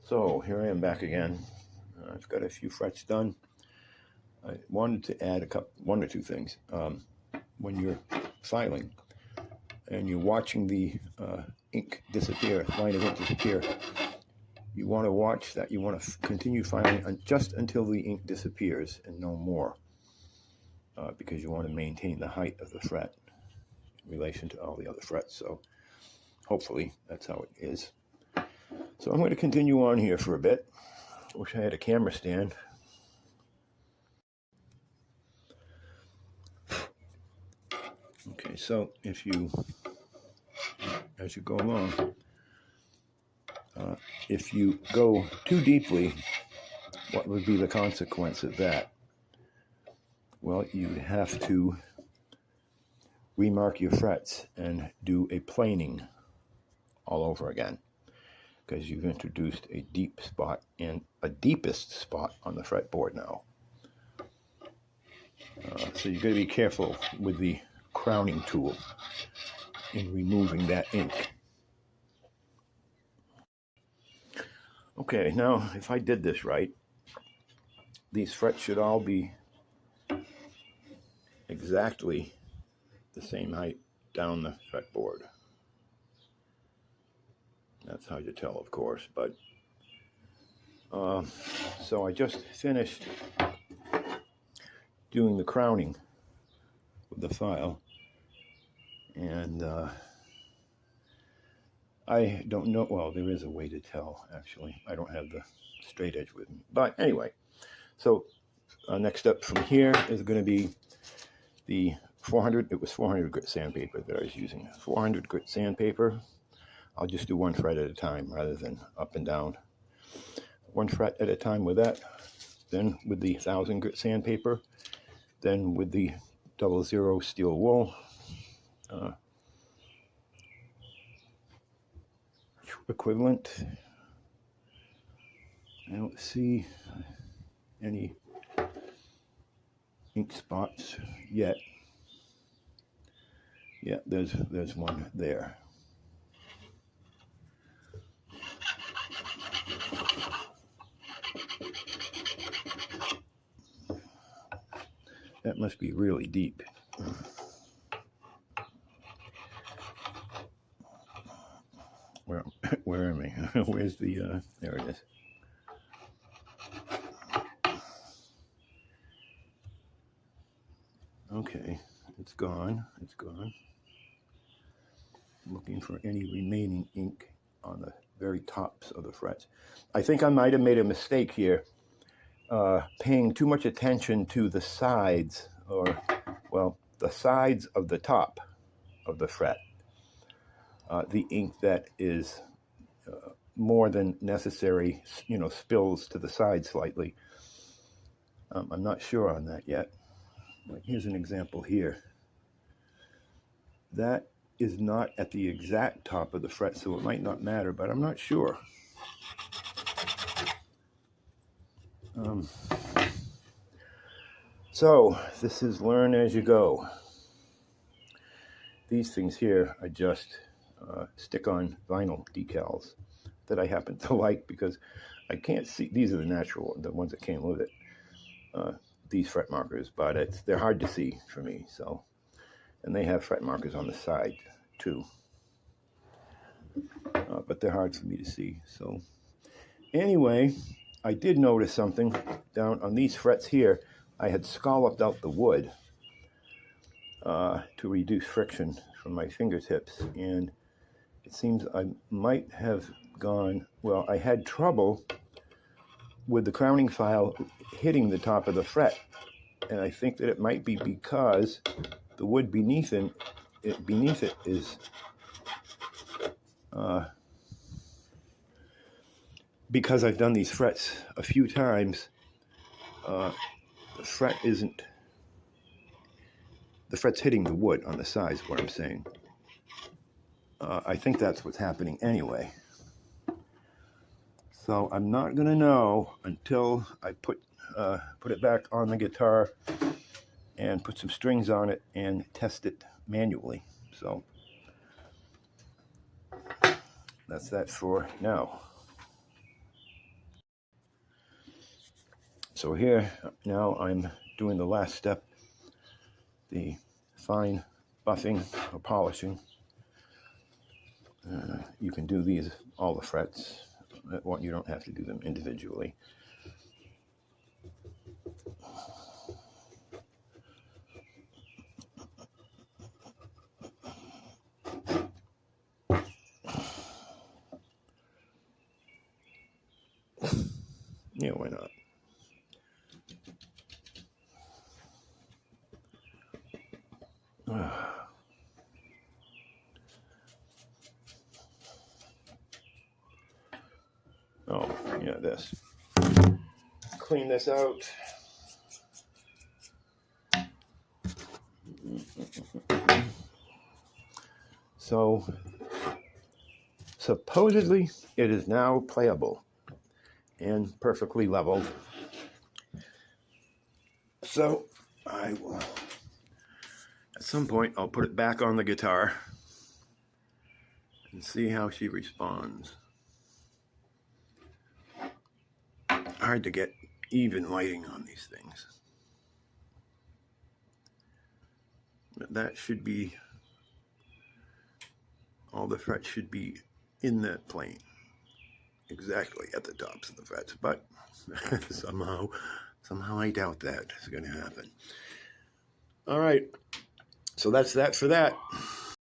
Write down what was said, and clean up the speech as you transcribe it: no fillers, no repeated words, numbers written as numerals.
So here I am back again. I've got a few frets done. I wanted to add one or two things. When you're filing and you're watching the ink disappear, line of ink disappear, you want to watch that. You want to continue filing just until the ink disappears and no more, because you want to maintain the height of the fret in relation to all the other frets. So hopefully that's how it is. So I'm going to continue on here for a bit. Wish I had a camera stand. Okay, so as you go along, if you go too deeply, what would be the consequence of that? Well, you'd have to remark your frets and do a planing all over again, because you've introduced a deep spot and a deepest spot on the fretboard now. So you've got to be careful with the crowning tool in removing that ink. Okay, now if I did this right, these frets should all be exactly the same height down the fretboard. That's how you tell, of course, but so I just finished doing the crowning with the file, and I don't know, well, there is a way to tell, actually. I don't have the straight edge with me, but anyway, so next up from here is going to be the 400 grit sandpaper that I was using. 400 grit sandpaper. I'll just do one fret at a time rather than up and down. One fret at a time with that, then with the 1000 grit sandpaper, then with the 00 steel wool, equivalent. I don't see any ink spots yet. Yeah, there's one there. That must be really deep. Where am I? Where's the, there it is. Okay, it's gone. Looking for any remaining ink on the very tops of the frets. I think I might have made a mistake here, paying too much attention to the sides, or, well, the sides of the top of the fret. The ink that is more than necessary, spills to the side slightly. I'm not sure on that yet. But here's an example here. That is not at the exact top of the fret, so it might not matter, but I'm not sure. So this is learn as you go. These things here are just stick-on vinyl decals that I happen to like, because I can't see, these are the natural, the ones that came with it, these fret markers, but they're hard to see for me, so, and they have fret markers on the side too, but they're hard for me to see. So anyway, I did notice something down on these frets here. I had scalloped out the wood to reduce friction from my fingertips, and it seems I might have gone, well, I had trouble with the crowning file hitting the top of the fret, and I think that it might be because the wood beneath it is because I've done these frets a few times, the fret's hitting the wood on the sides, what I'm saying. I think that's what's happening anyway. So I'm not going to know until I put it back on the guitar and put some strings on it and test it manually. So that's that for now. So here, now I'm doing the last step, the fine buffing or polishing. You can do these, all the frets. You don't have to do them individually. Yeah, why not? Oh, yeah, this. Clean this out. So, supposedly, it is now playable and perfectly leveled. So, I will, at some point, I'll put it back on the guitar and see how she responds. Hard to get even lighting on these things. But that should be, all the frets should be in that plane, exactly at the tops of the frets, but somehow I doubt that is going to happen. All right, so that's that for that.